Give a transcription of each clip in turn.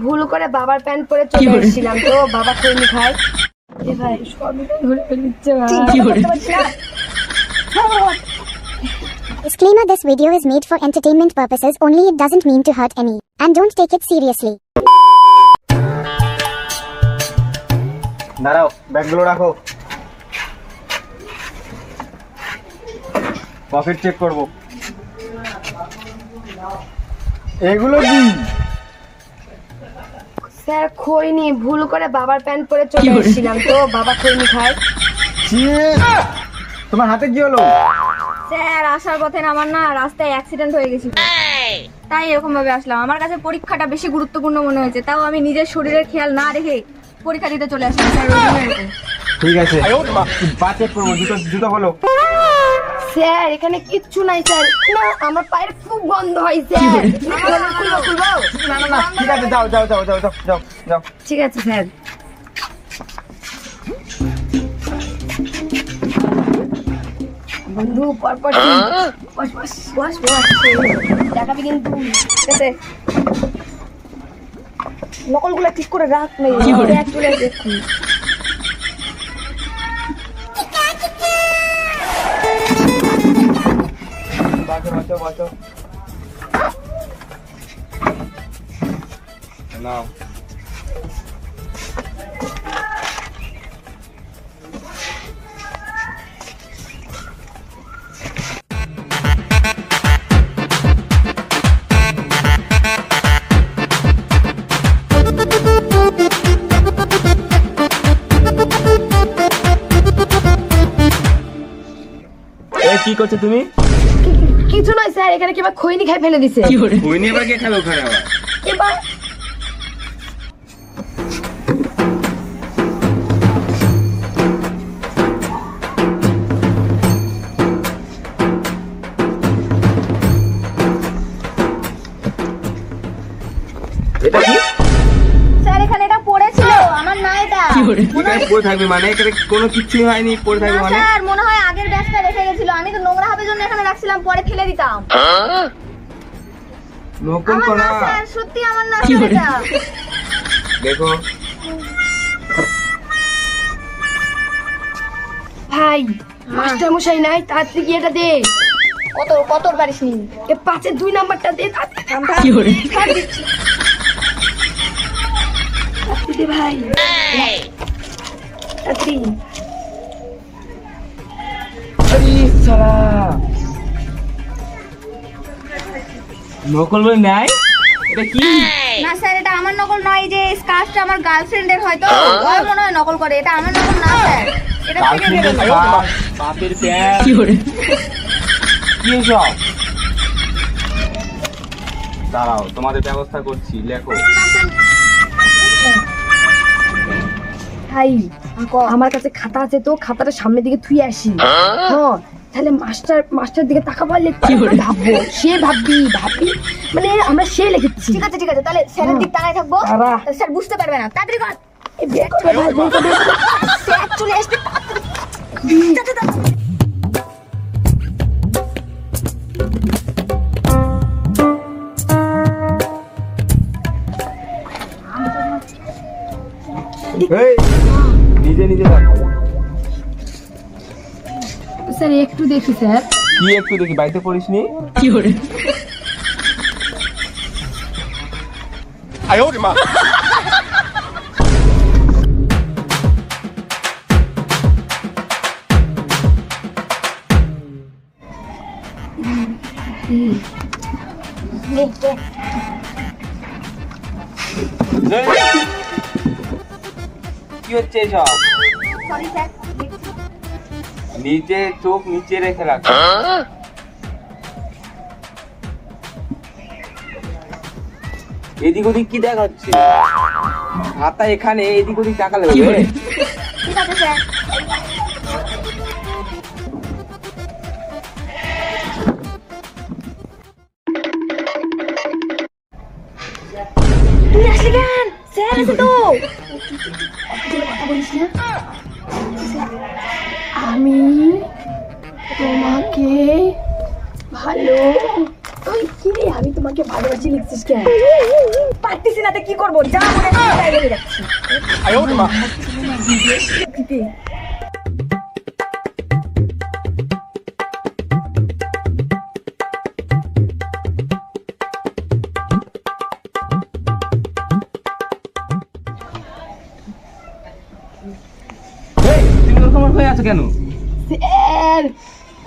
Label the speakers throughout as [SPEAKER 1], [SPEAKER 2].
[SPEAKER 1] ভুল করে বাবার প্যান্ট পরে চলে এসেছিলাম তো বাবা খৈনি খায়। এ ভাই সবই ধরে ফেলছে ভাই।
[SPEAKER 2] Disclaimer: this video is made for entertainment purposes only. It doesn't mean to hurt any. And don't take it seriously.
[SPEAKER 3] দাঁড়াও, ব্যাগগুলো রাখো, পকেট চেক করব। এগুলো কি?
[SPEAKER 1] স্যার খৈনি ভুল করে বাবার প্যান্ট পরে চলে এসেছিলাম তো বাবা খৈনি খায়।
[SPEAKER 3] তোমার হাতে কি হলো?
[SPEAKER 4] স্যার আসার পথে না আমার না রাস্তায় অ্যাক্সিডেন্ট হয়ে গেছিল, তাই এরকম ভাবে আসলাম। আমার কাছে পরীক্ষাটা বেশি গুরুত্বপূর্ণ মনে হয়েছে, তাও আমি নিজের শরীরের খেয়াল না রেখে পরীক্ষা দিতে চলে আসলাম স্যার।
[SPEAKER 3] ঠিক আছে, পা চেক করবো। জুতো হলো?
[SPEAKER 1] স্যার এখানে কিচ্ছু নাই স্যার। না আমার পায়ের খুব গন্ধ হয় স্যার। খুলবো?
[SPEAKER 3] না, ঠিক আছে, যাও যাও যাও যাও যাও যাও যাও।
[SPEAKER 1] ঠিক আছে স্যার। বন্ধু পরপর বস বস বস বস দেখাবি কিন্তু, ঠিক আছে? নকলগুলো ঠিক করে রাখ, নেই ব্যাগ চলে দেখুন।
[SPEAKER 3] বসো বসো বসো, নাও। কি করছো তুমি?
[SPEAKER 1] কিছু নয় স্যার, এখানে কিবা খৈনি খাই ফেলে দিছে।
[SPEAKER 3] খৈনি আবার কে খাবে ওখানে? আবার
[SPEAKER 1] এবার
[SPEAKER 3] এটা কি?
[SPEAKER 4] স্যার এখানে এটা পড়েছিল, আমার না এটা।
[SPEAKER 3] এখানে পড়ে থাকবে মানে? এখানে কোনো কিছুই হয়নি, পড়ে থাকবে মানে?
[SPEAKER 4] স্যার মনে হয় আগের ব্যাগটা রেখে গেছিল, আমি তো নোংরা হবে জন্য এখানে রাখছিলাম, পরে ফেলে দিতাম।
[SPEAKER 3] নকল
[SPEAKER 4] আমার
[SPEAKER 3] করা?
[SPEAKER 4] না স্যার, সত্যি আমার না স্যার এটা।
[SPEAKER 3] দেখো
[SPEAKER 1] ভাই মাস্টার মশাই নাই, তাড়াতাড়ি গিয়ে এটা দে।
[SPEAKER 4] কত পারিস নি?
[SPEAKER 1] এ 5-এর 2 নাম্বারটা দে তাড়াতাড়ি।
[SPEAKER 4] কি করে? ছাড় দিচ্ছি।
[SPEAKER 1] তাড়াতাড়ি দে ভাই, তাড়াতাড়ি।
[SPEAKER 3] আরে শালা, নকল বলে নাই? এটা কি?
[SPEAKER 4] না স্যার এটা আমার নকল নয়, এই যে স্কার্ফটা আমার গার্লফ্রেন্ডের, হয়তো ওর মনে হয় নকল করে। এটা আমার নকল না স্যার, এটা থেকে
[SPEAKER 3] গার্লফ্রেন্ডের
[SPEAKER 4] গেল।
[SPEAKER 3] বাপের প্যান্ট। কি করে? কি সব? দাঁড়াও, তোমাদের ব্যবস্থা করছি, লেখো।
[SPEAKER 1] ভাই আমার কাছে খাতা আছে তো, খাতাটা সামনের দিকে থুই আসি। হ্যাঁ তাহলে মাস্টার দিকে তাকা পারলে ভাববো, সে ভাববি মানে আমরা সে লিখেছি।
[SPEAKER 4] ঠিক আছে তাহলে স্যারের দিক তাকায় থাকবো,
[SPEAKER 1] তারা।
[SPEAKER 4] তাহলে স্যার বুঝতে পারবে না। তাড়াতাড়ি কর।
[SPEAKER 1] এই ব্যাগটা ভাই
[SPEAKER 4] স্যার চলে আসবে।
[SPEAKER 3] এই, নিজে নিজে রাখো।
[SPEAKER 1] স্যার একটু দেখি স্যার।
[SPEAKER 3] কি একটু দেখি? বাড়িতে পড়িসনি?
[SPEAKER 1] কি করে?
[SPEAKER 3] কি হচ্ছে সব?
[SPEAKER 4] Sorry sir.
[SPEAKER 3] নিচে চোখ নিচে রেখে রাখ। এদিক ওদিক কি দেখাচ্ছে? হাতা এখানে, এদিক ওদিক তাকালে হবে?
[SPEAKER 4] ঠিক আছে স্যার।
[SPEAKER 1] তুই আসলি কেন? স্যার আছে তো। কথা বলিস না। আমি কে ভালো ওই কি রে, আমি তোমাকে ভালোবাসি লিখছিস কেন?
[SPEAKER 4] পারতেছি না তো কি করবো, যা মনে হয় তাই লিখে যাচ্ছি।
[SPEAKER 3] এই, তুমি ওরকম হয়ে আছো কেন?
[SPEAKER 1] স্যার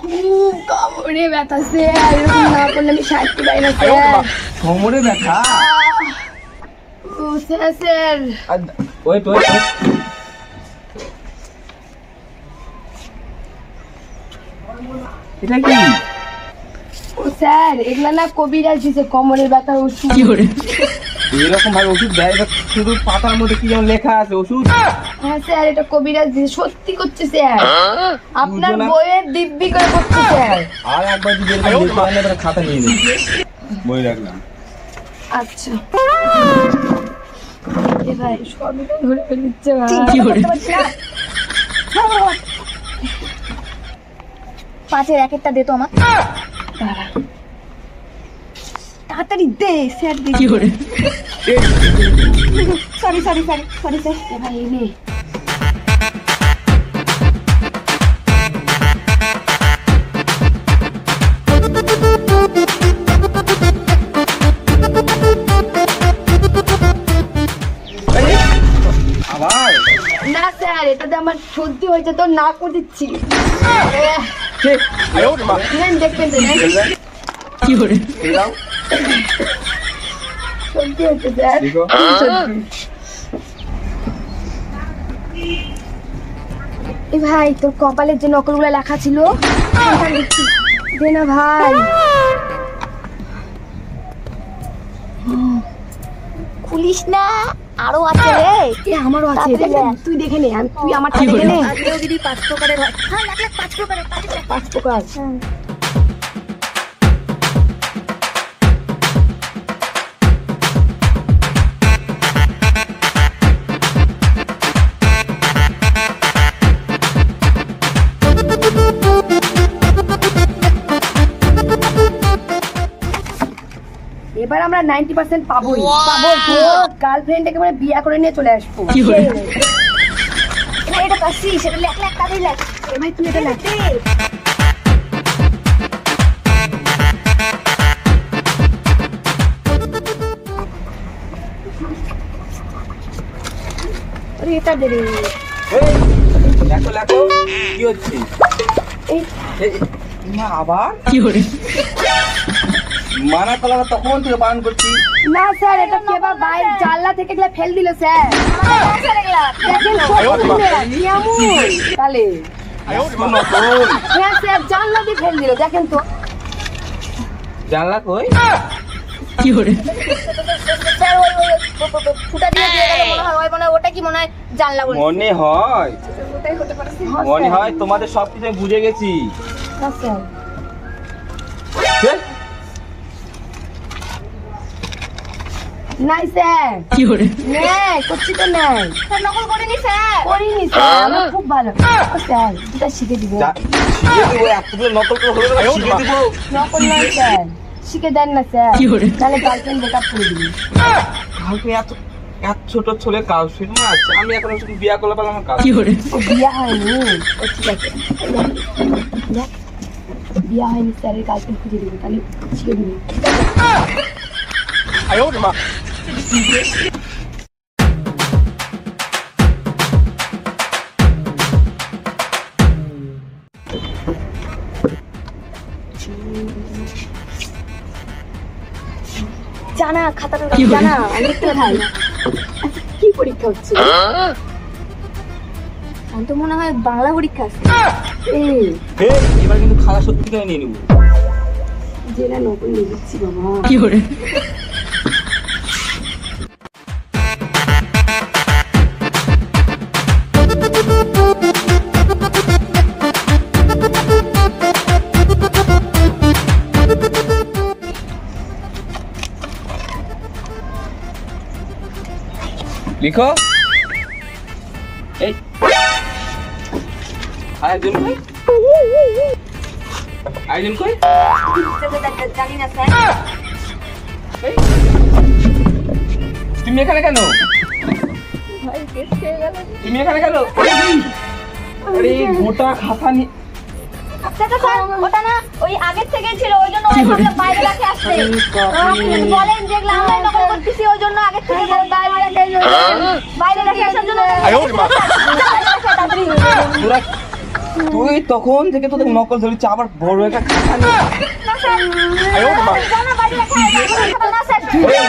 [SPEAKER 1] খুব কোমরে ব্যথা স্যার, এরকম না করলে আমি সারতে পারি না স্যার।
[SPEAKER 3] কোমরে ব্যথা?
[SPEAKER 1] ও স্যার স্যার
[SPEAKER 3] ওয়েট। এটা কি?
[SPEAKER 1] ও স্যার এগুলা না কবিরাজ দিছে কোমরের ব্যথার ওষুধ।
[SPEAKER 3] এরকম ভাবে ওষুধ দেয় না, শুধু পাতার মধ্যে কি যেন লেখা আছে ওষুধ।
[SPEAKER 1] হ্যাঁ স্যার এটা কবিরাজ দিছে, সত্যি করছে স্যার, আপনার
[SPEAKER 3] বুঝো না?
[SPEAKER 1] বইয়ের দিব্যি করে করছে স্যার।
[SPEAKER 3] আর একবার যদি এরকম লিখে আনলে এবার খাতা নিয়ে নিই, বই রাখলাম।
[SPEAKER 1] আচ্ছা এ ভাই সবই তো ধরে ফেলছে ভাই।
[SPEAKER 4] পাঁচের এক একটা দে তো আমার, তাড়াতাড়ি দে স্যার। Sorry sir.
[SPEAKER 1] এ ভাই এই নে।
[SPEAKER 3] আবার
[SPEAKER 1] না স্যার এটাতে আমার সর্দি হয়েছে তো না করে দিচ্ছি। নেন দেখবেন তো, নেন।
[SPEAKER 3] দাও,
[SPEAKER 1] সর্দি হয়েছে স্যার,
[SPEAKER 3] দেখো।
[SPEAKER 1] সর্দি। এ ভাই তোর কপালের যে নকলগুলো লেখা ছিল দে না ভাই।
[SPEAKER 4] খুলিস না, আরো আছে রে।
[SPEAKER 1] এ আমারও আছে,
[SPEAKER 4] তাড়াতাড়ি
[SPEAKER 1] দেখে নে,
[SPEAKER 4] লে।
[SPEAKER 1] তুই দেখে নে, তুই আমারটা দেখে নে।
[SPEAKER 4] আজকেও যদি 5 প্রকারের হয়, হ্যাঁ লাখ 5 প্রকারের,
[SPEAKER 1] 5 প্রকার। এবার আমরা 90% পাবোই। তোর গার্লফ্রেন্ড একেবারে বিয়ে করে নিয়ে চলে আসবো।
[SPEAKER 4] না এটা পাচ্ছি, সেটা লেখ তাড়াতাড়ি লেখ।
[SPEAKER 1] এ ভাই তুই এটা লেখ।
[SPEAKER 4] আরে এটা দে রে।
[SPEAKER 3] এই, লেখো, কি হচ্ছে?
[SPEAKER 1] এই
[SPEAKER 3] না আবার মানা কলাম তখন থেকে বারণ করছি।
[SPEAKER 1] না স্যার এটা কে বা বাইরে জানলা থেকে এগুলা ফেল দিল স্যার। দেখেন কেমন তাহলে।
[SPEAKER 3] নতুন
[SPEAKER 1] হ্যাঁ স্যার জানলা দিয়ে ফেল দিল, দেখেন তো।
[SPEAKER 3] জানলা কই?
[SPEAKER 4] স্যার ওই ফুটা দিয়ে গেল মনে হয়, ওই মনে হয় ওটা কি মনে হয় জানলা বলে।
[SPEAKER 3] মনে হয়
[SPEAKER 4] ওটাই হতে পারে।
[SPEAKER 3] মনে হয় তোমাদের সবকিছু আমি বুঝে গেছি।
[SPEAKER 1] না স্যার
[SPEAKER 3] হে?
[SPEAKER 1] নাই স্যার নেই করছি তো নাই,
[SPEAKER 4] স্যার নকল করিনি স্যার।
[SPEAKER 1] করিনি স্যার, আমার খুব ভালো। ও স্যার দুটা শিখে দিব।
[SPEAKER 3] শিখে দেবো, এতগুলো নকল করে হলো না, শিখে দেবো।
[SPEAKER 1] নকল নয় স্যার, শিখে দেন না স্যার, তাহলে গার্লফ্রেন্ড ব্রেকআপ করে দিবি।
[SPEAKER 3] কালকে এত ছোট ছোলে কাল শুনে আছে, আমি এখন শুধু বিয়া করলে পারলাম আমার কাজ।
[SPEAKER 1] ও বিয়া হয়নি, ও ঠিক আছে দেখ, বিয়া হয়নি স্যারের গার্লফ্রেন্ড খুঁজে দিব, তাহলে শিখে দিবি।
[SPEAKER 4] জানা খাতাটা
[SPEAKER 1] জানা আমি তো ভাই কি পরীক্ষা হচ্ছে?
[SPEAKER 4] আমার তো মনে হয় বাংলা পরীক্ষা আছে।
[SPEAKER 1] এই
[SPEAKER 3] এবার কিন্তু খালা সত্যি করে নিয়ে নেবো।
[SPEAKER 1] জেলা নকল নিয়ে দিচ্ছি বাবা।
[SPEAKER 3] লিখো। এই আরেকজন ভাই, ভাইজন কই?
[SPEAKER 4] জানি না স্যার।
[SPEAKER 3] এই, তুমি এখানে কেন?
[SPEAKER 4] ভাই কেস খেয়ে গেল।
[SPEAKER 3] তুমি এখানে কেন? আরে গোটা খাতা নিয়ে
[SPEAKER 4] আচ্ছা স্যার, ওটা না ওই আগের থেকে ছিল, ওই জন্য ওই ভাবলাম বাইরে রাখে আসতে। আপনি যদি বলেন যেগুলো আমরা নকল করতেছি, ওই জন্য আগের থেকে বাইরে রাখে আসার জন্য।
[SPEAKER 3] তোরা তুই তখন থেকে তোদের নকল ধরেছে, আবার বড় একটা খাতা নিয়ে
[SPEAKER 4] না স্যার, জানা বাইরে রাখে না স্যার।
[SPEAKER 3] এই,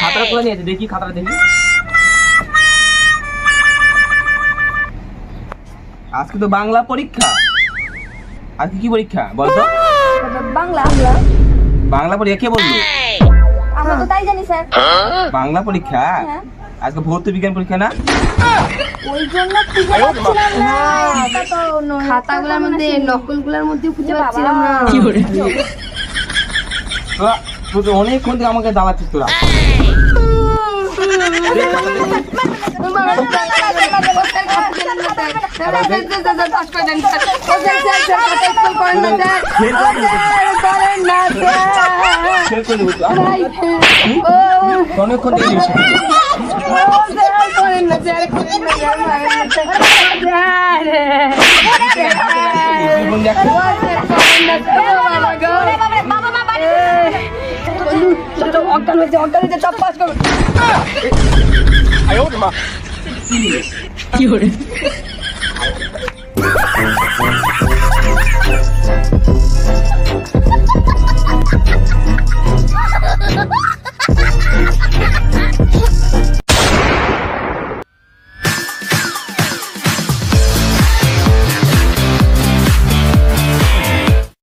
[SPEAKER 3] খাতাটা কোথায় নিয়েছে দেখি, খাতাটা দেখি। আজকে তো বাংলা পরীক্ষা। আজকে কি পরীক্ষা বলতো?
[SPEAKER 4] বাংলা
[SPEAKER 3] বাংলা পরীক্ষা কে বললো?
[SPEAKER 4] আমরা তো তাই জানি স্যার।
[SPEAKER 3] বাংলা পরীক্ষা?
[SPEAKER 4] হ্যাঁ।
[SPEAKER 3] আজকে ভৌত বিজ্ঞান পরীক্ষা না?
[SPEAKER 4] ওই জন্য খুঁজে পাচ্ছিলাম না। এটা তো নয়।
[SPEAKER 1] খাতাগুলোর মধ্যে নকলগুলোর মধ্যে খুঁজে পাচ্ছিলাম না।
[SPEAKER 3] তোরা তুই অনেকক্ষণ থেকে আমাকে জ্বালাচ্ছিস তোরা। ছেড়ে করে দেবো তো। অনেকক্ষণ থেকে জিনিস শিখছি। জীবন দেখো।
[SPEAKER 4] বাবা মা বাড়ি
[SPEAKER 1] অজ্ঞান হয়েছে সব পাস করবে।
[SPEAKER 3] কি